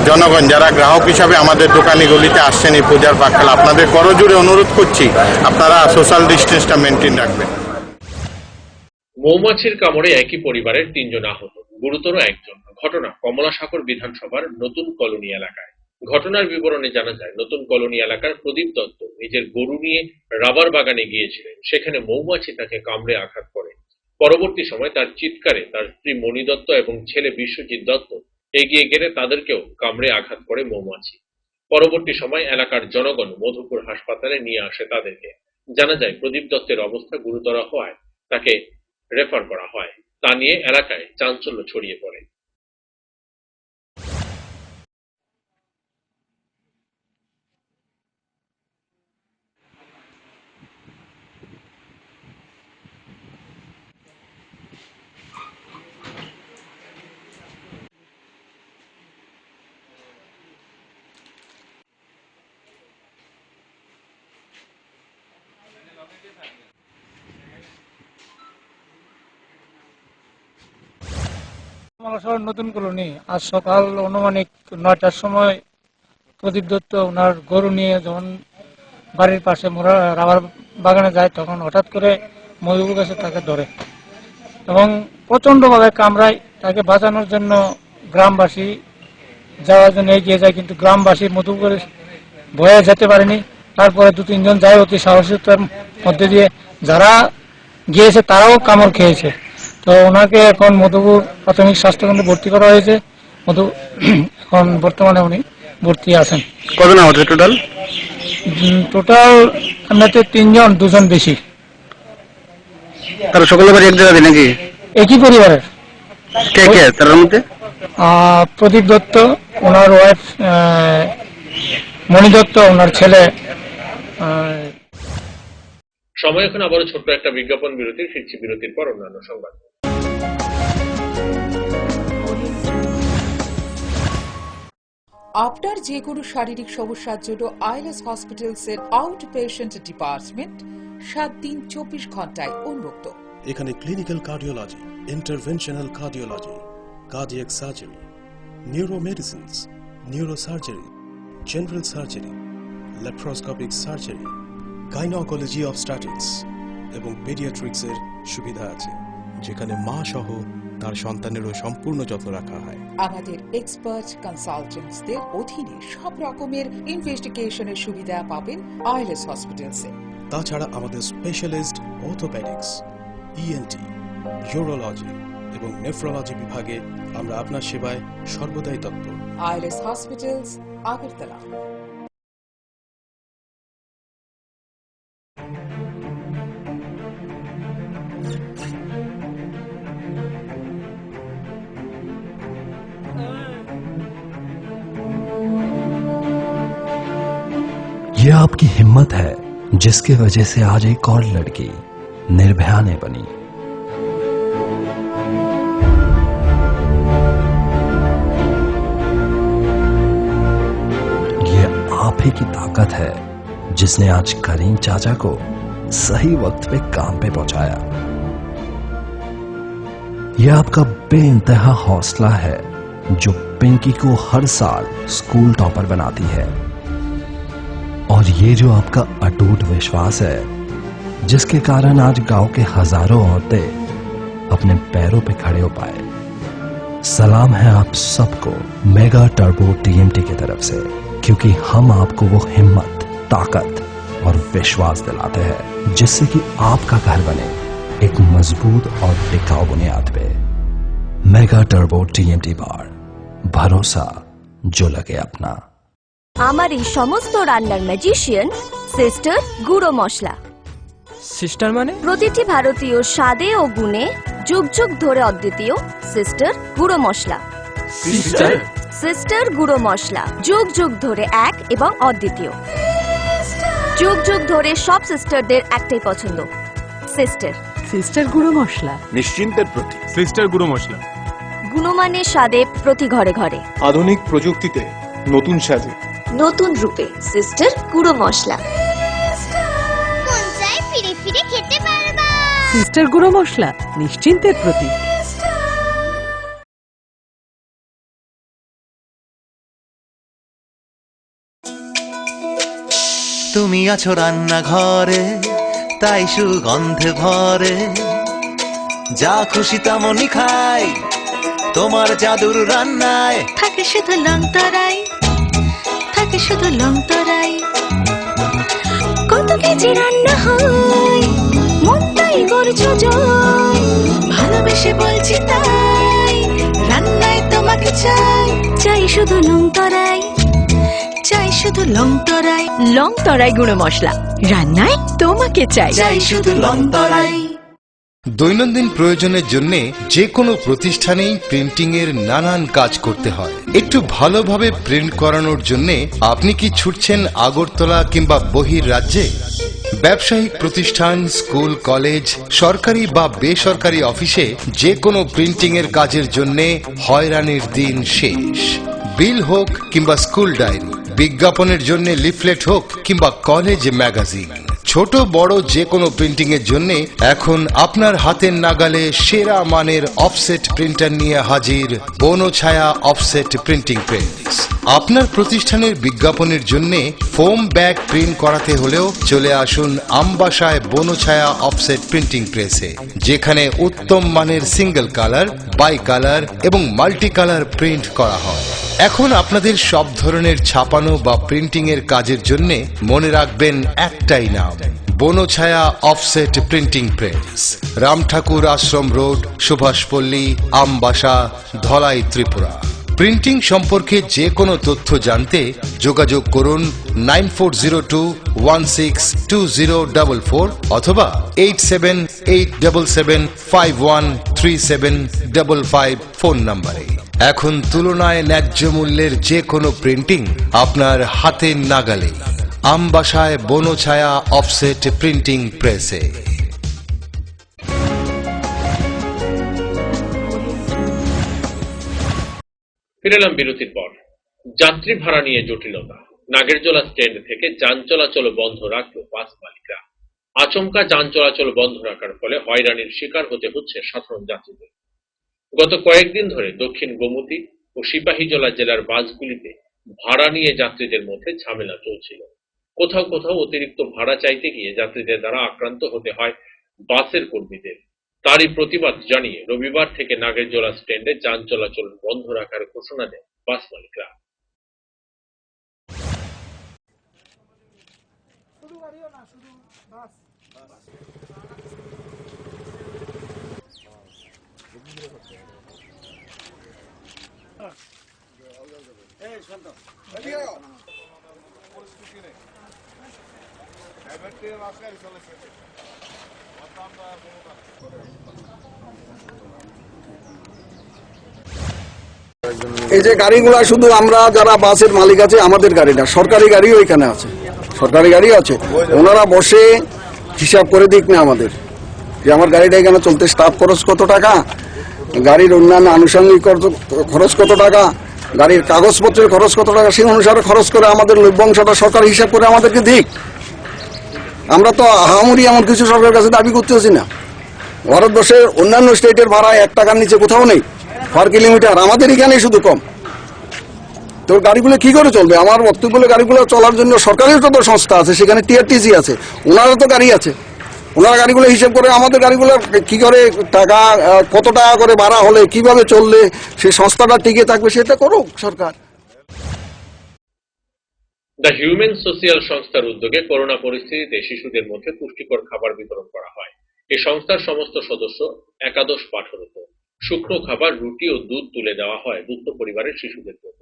জনগণ যারা গ্রাহক হিসাবে আমাদের দোকানি গলিতে আসছেন এই পূজার প্রাককালে আপনাদের করজোড়ে অনুরোধ করছি আপনারা সোশ্যাল ডিস্টেন্সটা মেনটেন রাখবেন। মৌমাছির কামড়ে একই পরিবারের 3 জন আহত, গুরুতর একজন। ঘটনা কমলাসাগর বিধানসভার নতুন কলোনি এলাকায়। ঘটনার বিবরণে জানা যায়, নতুন কলোনি এলাকার প্রদীপ দত্ত নিজের গরু নিয়ে রাবার বাগানে গিয়েছিলেন। সেখানে মৌমাছি তাকে কামড়ে আঘাত করে। পরবর্তী সময় তার চিৎকারে তার স্ত্রী মণি দত্ত এবং ছেলে বিশ্বজিৎ দত্ত এগিয়ে গেলে তাদেরকেও কামড়ে আঘাত করে মৌমাছি। পরবর্তী সময় এলাকার জনগণ মধুপুর হাসপাতালে নিয়ে আসে তাদেরকে। জানা যায়, প্রদীপ দত্তের অবস্থা গুরুতর হওয়ায় তাকে রেফার করা হয়। তা নিয়ে এলাকায় চাঞ্চল্য ছড়িয়ে পড়ে। কমলাসাগর নতুন কলোনি আজ সকাল অনুমানিক 9টার সময় প্রদীপ দত্ত ওনার গরু নিয়ে যখন বাড়ির পাশে রাবার বাগানে যায়, তখন হঠাৎ করে মধুপুর গাছে তাকে ধরে এবং প্রচন্ডভাবে কামড়ায়। তাকে বাঁচানোর জন্য গ্রামবাসী যাওয়ার জন্য এগিয়ে যায়, কিন্তু গ্রামবাসী মধুপুরে ভয়ে যেতে পারেনি। তারপরে 2-3 জন যায় অতি সাহসিকতার মধ্যে দিয়ে। যারা গিয়েছে তারাও কামড় খেয়েছে। তো ওনাকে এখন মধুপুর প্রাথমিক স্বাস্থ্যকেন্দ্রে ভর্তি করা হয়েছে। এখন বর্তমানে উনি ভর্তি আছেন। কজন আহত টোটাল? টোটাল এমনিতে 3 জন, 2 জন বেশি। তারা সকলের বাড়ি এক জায়গায় নাকি একই পরিবারের? কে কে তার মধ্যে? প্রদীপ দত্ত, ওনার ওয়াইফ মণি দত্ত, ওনার ছেলে। সময় এখন আবারও ছোট্ট একটা বিজ্ঞাপন বিরতি। ফিরছি বিরতির পর অন্যান্য সংবাদ। আপনার যে কোনো শারীরিক সমস্যার জন্য আইএলএস হসপিটালসের আউট পেশেন্ট ডিপার্টমেন্ট 7 দিন 24 ঘন্টায় উন্মুক্ত। এখানে clinical cardiology, interventional cardiology, cardiac surgery, neuromedicines, neurosurgery, general surgery, laparoscopic surgery, gynaecology obstetrics এবং পেডিয়াট্রিক্সের সুবিধা আছে, যেখানে মা সহ তার সন্তানেরও সম্পূর্ণ যত্ন রাখা হয়। আমাদের এক্সপার্ট কনসালটেন্টসদের অধীনে সব রকমের ইনভেস্টিগেশনের সুবিধা পাবেন আইএলএস হসপিটালসে। তাছাড়া আমাদের স্পেশালিস্ট অর্থোপেডিক্স, ইএনটি, ইউরোলজি এবং নেফ্রোলজি বিভাগে আমরা আপনার সেবায় সর্বদাই তৎপর। ILS hospitals, Agartala. ये आपकी हिम्मत है जिसकी वजह से आज एक और लड़की निर्भया ने बनी। ये आप ही की ताकत है जिसने आज करीम चाचा को सही वक्त पे काम पे पहुंचाया। ये आपका बेइंतहा हौसला है जो पिंकी को हर साल स्कूल टॉपर बनाती है। और ये जो आपका अटूट विश्वास है जिसके कारण आज गांव के हजारों औरतें अपने पैरों पे खड़े हो पाए। सलाम है आप सबको मेगा टर्बो टीएमटी की तरफ से, क्योंकि हम आपको वो हिम्मत, ताकत और विश्वास दिलाते हैं जिससे कि आपका घर बने एक मजबूत और टिकाऊ बुनियाद पे। मेगा टर्बो टीएमटी बार, भरोसा जो लगे अपना। আমার এই সমস্ত রান্নার ম্যাজিশিয়ান সিস্টার গুঁড়ো মশলা। সিস্টার মানে? প্রতিটি ভারতীয় স্বাদে ও গুণে যুগ যুগ ধরে অদ্বিতীয় সিস্টার গুঁড়ো মশলা। সিস্টার? সিস্টার গুঁড়ো মশলা যুগ যুগ ধরে এক এবং অদ্বিতীয়। যুগ যুগ ধরে সব সিস্টারদের একটাই পছন্দ, সিস্টার। সিস্টার গুঁড়ো মশলা নিশ্চিন্তের প্রতীক। সিস্টার গুঁড়ো মশলা, গুণমানের স্বাদে প্রতি ঘরে ঘরে, আধুনিক প্রযুক্তিতে নতুন স্বাদে, নতুন রূপে সিস্টার গুঁড়ো মশলা। ফিরে ফিরে খেতে পারবা। সিস্টার গুঁড়ো মশলা নিশ্চিন্তের প্রতীক। তুমি আছো রান্নাঘরে তাই সুগন্ধে ভরে যা খুশি তেমনই খাই তোমার জাদুর রান্নায় থাকে শুধু লং তরাই থাকে শুধু লং তরাই কত কেজি রান্না হয় মনটাই করছো জয় ভালোবেসে বলছি তাই রান্নায় তোমাকে চাই চাই শুধু লং তরাই চাই শুধু লং তরাই লং তরাই গুঁড়ো মশলা রান্নায় তোমাকে চাই চাই শুধু লং তরাই। দৈনন্দিন প্রয়োজনের জন্য যে কোনো প্রতিষ্ঠানেই প্রিন্টিং এর নানান কাজ করতে হয়। একটু ভালোভাবে প্রিন্ট করানোর জন্য আপনি কি ছুটছেন আগরতলা কিংবা বহির রাজ্যে? ব্যবসায়িক প্রতিষ্ঠান, স্কুল, কলেজ, সরকারি বা বেসরকারি অফিসে যে কোনো প্রিন্টিং এর কাজের জন্য হয়রানির দিন শেষ। বিল হোক কিংবা স্কুল ডায়েরি, বিজ্ঞাপনের জন্য লিফলেট হোক কিংবা কলেজ ম্যাগাজিন, ছোট বড় যে কোনো প্রিন্টিং এর জন্য এখন আপনার হাতের নাগালে সেরা মানের অফসেট প্রিন্টার নিয়ে হাজির বনছায়া অফসেট প্রিন্টিং প্রেস। আপনার প্রতিষ্ঠানের বিজ্ঞাপনের জন্য ফোম ব্যাগ প্রিন্ট করাতে হলেও চলে আসুন আমবাসায় বনছায়া অফসেট প্রিন্টিং প্রেসে, যেখানে উত্তম মানের সিঙ্গেল কালার, বাই কালার এবং মাল্টি কালার প্রিন্ট করা হয়। এখন আপনাদের সব ধরনের ছাপানো বা প্রিন্টিং এর কাজের জন্য মনে রাখবেন একটাই নাম, Banchhaya offset printing press, Ramthakur Ashram road, Subhashpalli, Ambassa, Dhalai, Tripura. Printing সম্পর্কে যে কোনো তথ্য জানতে যোগাযোগ করুন 9402162044 অথবা 8787751375 ফোন নম্বরে। এখন তুলনায় ন্যায্য মূল্যের যে কোনো প্রিন্টিং আপনার হাতের নাগালে, আমবাসায় বনছায়া অফসেট প্রিন্টিং প্রেসে। ফিরে এলাম বিরতির পর। যাত্রী ভাড়া নিয়ে জটিলতা, নাগেরজোলা স্ট্যান্ড থেকে যান চলাচল বন্ধ রাখল বাস মালিকরা। আচমকা যান চলাচল বন্ধ রাখার ফলে হয়রানির শিকার হতে হচ্ছে সাধারণ যাত্রীদের। গত কয়েকদিন ধরে দক্ষিণ গোমতী ও সিপাহীজলা জেলার বাসগুলিতে ভাড়া নিয়ে যাত্রীদের মধ্যে ঝামেলা চলছিল। কোথাও কোথাও অতিরিক্ত ভাড়া চাইতে গিয়ে যাত্রীদের দ্বারা আক্রান্ত হতে হয় বাসের কর্মীদের। তারই প্রতিবাদ জানিয়ে রবিবার থেকে নাগেরজোলা স্ট্যান্ডে যান চলাচল বন্ধ রাখার ঘোষণা দেন বাস মালিকরা। এই যে গাড়িগুলা শুধু আমরা যারা বাসের মালিক আছে আমাদের গাড়িটা, সরকারি গাড়িও এখানে আছে, সরকারি গাড়ি আছে, ওনারা বসে হিসাব করে দিক না আমাদের যে আমার গাড়িটা এখানে চলতে স্টাফ খরচ কত টাকা, গাড়ির অন্যান্য আনুষঙ্গিক খরচ কত টাকা, গাড়ির কাগজপত্রের খরচ কত টাকা, সেই অনুসারে খরচ করে আমাদের লভ্যাংশটা সরকার হিসাব করে আমাদেরকে দিক। আমরা তো আহামরি এমন কিছু সরকারের কাছে দাবি করতেছি না। ভারতবর্ষের অন্যান্য স্টেটের ভাড়া 1 টাকার নিচে কোথাও নেই পার কিলোমিটার, আমাদের এখানে শুধু কম। তো গাড়িগুলো কি করে চলবে? আমার বক্তব্য হলো গাড়িগুলো চলার জন্য সরকারের তো সংস্থা আছে, সেখানে টিআরটিসি আছে, ওনারা তো গাড়ি আছে, ওনারা গাড়িগুলো হিসেব করে আমাদের গাড়িগুলো কি করে টাকা কত টাকা করে ভাড়া হলে কিভাবে চললে সেই সংস্থাটা টিকে থাকবে সেটা করুক সরকার। দ্য হিউম্যান সোশিয়াল সংস্থার উদ্যোগে করোনা পরিস্থিতিতে শিশুদের মধ্যে পুষ্টিকর খাবার বিতরণ করা হয়। এই সংস্থার সমস্ত সদস্য একাদশ পাঠরত। শুকনো খাবার, রুটি ও দুধ তুলে দেওয়া হয় দুস্থ পরিবারের শিশুদের জন্য।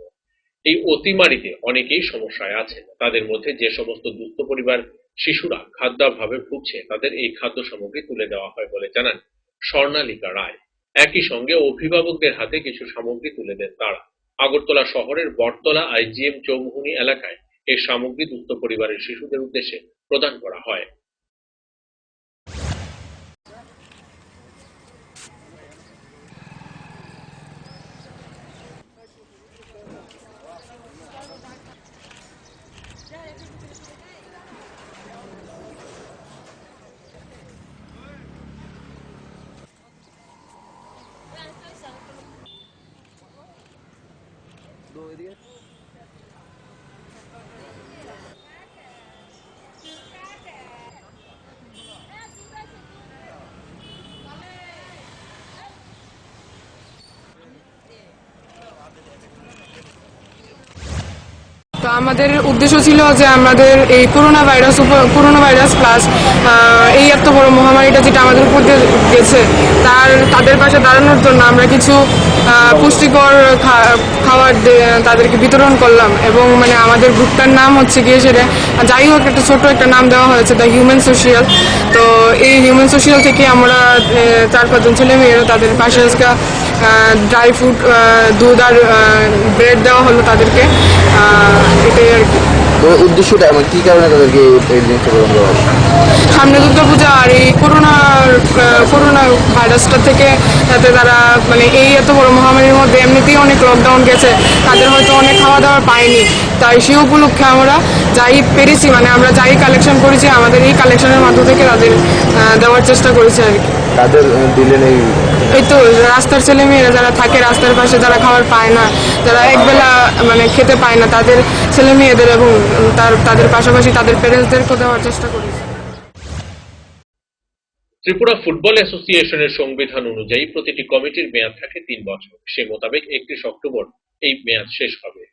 এই অতিমারিতে অনেকেই সমস্যায় আছেন। তাদের মধ্যে যে সমস্ত দুস্থ পরিবার শিশুরা খাদ্যাভাবে ভুগছে তাদের এই খাদ্য সামগ্রী তুলে দেওয়া হয় বলে জানান স্বর্ণালিকা রায়। একই সঙ্গে অভিভাবকদের হাতে কিছু সামগ্রী তুলে দেন তারা। আগরতলা শহরের বটতলা আইজিএম চৌমুহনী এলাকায় এই সামগ্রী দুস্থ পরিবারের শিশুদের উদ্দেশ্যে প্রদান করা হয়। তো আমাদের উদ্দেশ্য ছিল যে আমাদের এই করোনা ভাইরাস প্লাস এই এত বড় মহামারীটা যেটা আমাদের উপর দিয়ে গেছে তাদের পাশে দাঁড়ানোর জন্য আমরা কিছু পুষ্টিকর খাবার তাদেরকে বিতরণ করলাম এবং মানে আমাদের গ্রুপটার নাম হচ্ছে গিয়ে সেটা যাই হোক একটা ছোট একটা নাম দেওয়া হয়েছে দ্য হিউম্যান সোশিয়াল। তো এই হিউম্যান সোশিয়াল থেকে আমরা 4-5 জন ছেলে মেয়েরা তাদের পাশে আজকে ড্রাই ফ্রুট, দুধ আর ব্রেড দেওয়া হলো তাদেরকে, এটাই আর কি। উদ্দেশ্যটা আমার কি কারণে তাদেরকে এই জিনিসটা প্রদান করা হয়? সামনে দুর্গাপূজা আর এই করোনা ভাইরাসটা থেকে যাতে তারা মানে এই এত বড় মহামারীর মধ্যে এমনিতেই অনেক লকডাউন গেছে, তাদের হয়তো অনেক খাওয়া দাওয়া পায়নি, তাই সেই উপলক্ষে আমরা যাই পেরেছি মানে আমরা যাই কালেকশন করেছি আমাদের এই কালেকশনের মাধ্যম থেকে তাদের দেওয়ার চেষ্টা করেছি আর কি। তাদের দিলেন এই তো রাস্তার ছেলে মেয়েরা যারা থাকে রাস্তার পাশে, যারা খাবার পায় না, যারা একবেলা মানে খেতে পায় না, তাদের ছেলে মেয়েদের এবং তাদের পাশাপাশি তাদের প্যারেন্টসদেরকেও দেওয়ার চেষ্টা করেছি। ত্রিপুরা ফুটবল অ্যাসোসিয়েশনের সংবিধান অনুযায়ী প্রতিটি কমিটির মেয়াদ থাকে 3 বছর। সে মোতাবেক 31 অক্টোবর এই মেয়াদ শেষ হবে।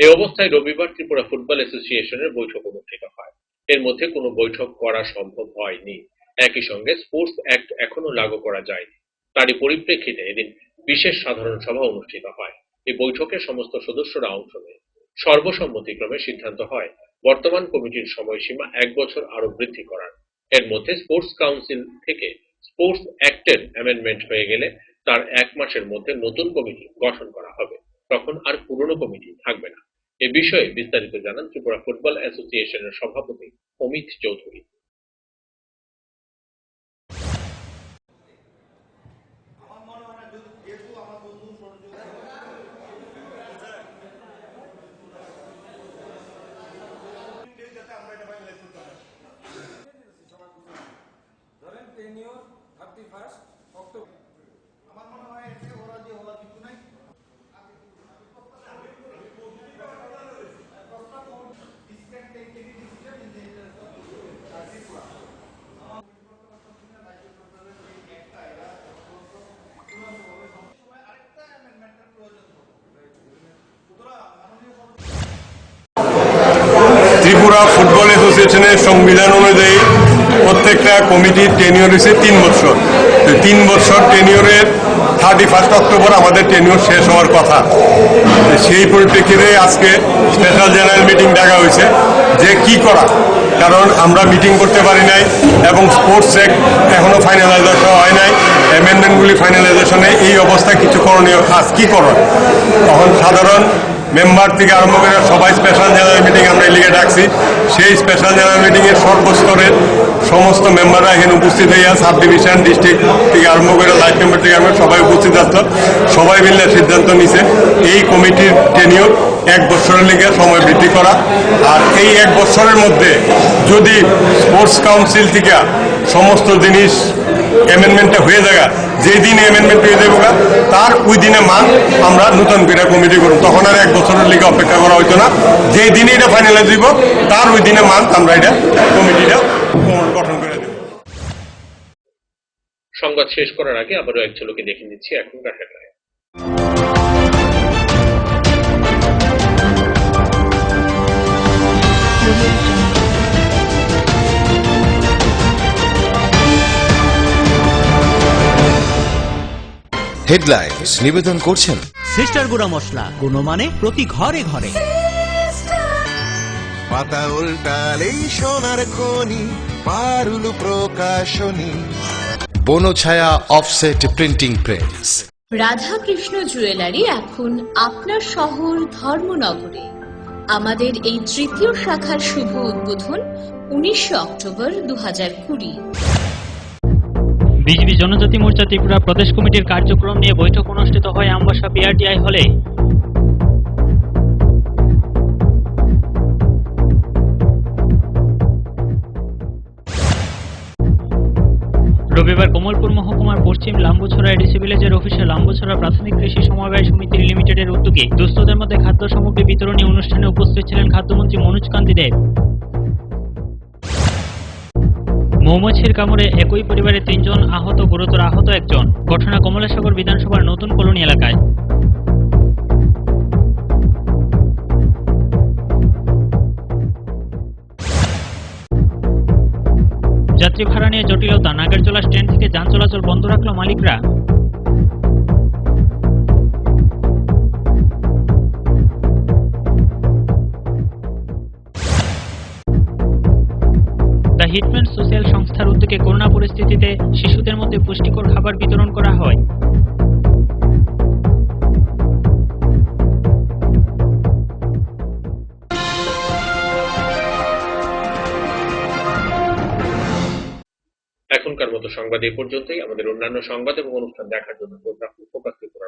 এই অবস্থায় রবিবার ত্রিপুরা ফুটবল অ্যাসোসিয়েশনের বৈঠক অনুষ্ঠিত হয়। এর মধ্যে কোনো বৈঠক করা সম্ভব হয়নি। একই সঙ্গে স্পোর্টস অ্যাক্ট এখনো লাগু করা যায়নি। তারই পরিপ্রেক্ষিতে এদিন বিশেষ সাধারণ সভা অনুষ্ঠিত হয়। এই বৈঠকে সমস্ত সদস্যরা অংশ নেয়। সর্বসম্মতিক্রমে সিদ্ধান্ত হয় বর্তমান কমিটির সময়সীমা 1 বছর আরো বৃদ্ধি করার। এর মধ্যে স্পোর্টস কাউন্সিল থেকে স্পোর্টস অ্যাক্টের অ্যামেন্ডমেন্ট হয়ে গেলে তার 1 মাসের মধ্যে নতুন কমিটি গঠন করা হবে। তখন আর পুরনো কমিটি থাকবে না। এ বিষয়ে বিস্তারিত জানান ত্রিপুরা ফুটবল অ্যাসোসিয়েশনের সভাপতি অমিত চৌধুরী। ত্রিপুরা ফুটবল অ্যাসোসিয়েশনের সংবিধান অনুযায়ী প্রত্যেকটা কমিটির টেনিওর হচ্ছে 3 বছর। তো 3 বছর টেনিওরের 31 অক্টোবর আমাদের টেনিওর শেষ হওয়ার কথা। সেই পরিপ্রেক্ষিতে আজকে স্পেশাল জেনারেল মিটিং ডাকা হয়েছে যে কি করা, কারণ আমরা মিটিং করতে পারি নাই এবং স্পোর্টস অ্যাক্ট এখনো ফাইনালাইজেশন হয় নাই, অ্যামেন্ডমেন্টগুলি ফাইনালাইজেশনে এই অবস্থায় কিছু করণীয় কাজ কি করার। তখন সাধারণ মেম্বার থেকে আরম্ভ করে সবাই স্পেশাল জেনারেল মিটিং আমরা লিগে ডাকছি। সেই স্পেশাল জেনারেল মিটিংয়ের সর্বস্তরের সমস্ত মেম্বাররা এখানে উপস্থিত হইয়া সাব ডিভিশন, ডিস্ট্রিক্ট থেকে আরম্ভ করে লাইফ মেম্বার থেকে আমরা সবাই উপস্থিত আসতো। সবাই মিলে সিদ্ধান্ত নিছে এই কমিটির টেনিওর 1 বছরের লিগে সময় বৃদ্ধি করা। আর এই 1 বছরের মধ্যে যদি স্পোর্টস কাউন্সিল থেকে সমস্ত জিনিস অ্যামেন্ডমেন্টটা হয়ে যায়, যেই দিনে অ্যামেন্ডমেন্ট হয়ে যাবে তার ওই দিনে মান আমরা নতুন করে কমিটি করব। তখন আর 1 বছরের লিগে অপেক্ষা করা হইতো না। যেই দিনে এটা ফাইনালাইজ দিব তার ওই দিনে মান আমরা এটা কমিটিটা গঠন করে দেব। সংবাদ শেষ করার আগে আবারও এক ঝলকে দেখে নিচ্ছি এখনকার হেডলাইন। হেডলাইন্স নিবেদন করছেন সিস্টার গুঁড়া মশলা, গুণমানে প্রতি ঘরে ঘরে। পাতা উল্টালেই সোনার খনি, Parul Prakashani. Banchhaya offset printing press. Radhakrishna jewellery এখন আপনার শহর ধর্মনগরে। আমাদের এই 3য় শাখার শুভ উদ্বোধন 19 অক্টোবর 2020। বিজেপি জনজাতি মোর্চা ত্রিপুরা প্রদেশ কমিটির কার্যক্রম নিয়ে বৈঠক অনুষ্ঠিত হয় আমবাসা পিআরটিআই হলে। রবিবার কমলপুর মহকুমার পশ্চিম লাম্বুছড়া এডিসি ভিলেজের অফিসে লাম্বুছড়া প্রাথমিক কৃষি সমবায় সমিতি লিমিটেডের উদ্যোগে দুস্থদের মধ্যে খাদ্য সামগ্রী বিতরণী অনুষ্ঠানে উপস্থিত ছিলেন খাদ্যমন্ত্রী মনোজ কান্তি দেব। মৌমাছির কামড়ে একই পরিবারের 3 জন আহত, গুরুতর আহত 1 জন। ঘটনা কমলাসাগর বিধানসভার নতুন কলোনি এলাকায়। যাত্রী ভাড়া নিয়ে জটিলতা, নাগেরজোলা স্ট্যান্ড থেকে যান চলাচল বন্ধ রাখলো মালিকরা। দ্য হিটম্যান সোশ্যাল সংস্থার উদ্যোগে করোনা পরিস্থিতিতে শিশুদের মধ্যে পুষ্টিকর খাবার বিতরণ করা হয়। এখনকার মতো সংবাদ এই পর্যন্তই। আমাদের অন্যান্য সংবাদ এবং অনুষ্ঠান দেখার জন্য চোখ রাখুন ফোকাস রিপোর্ট।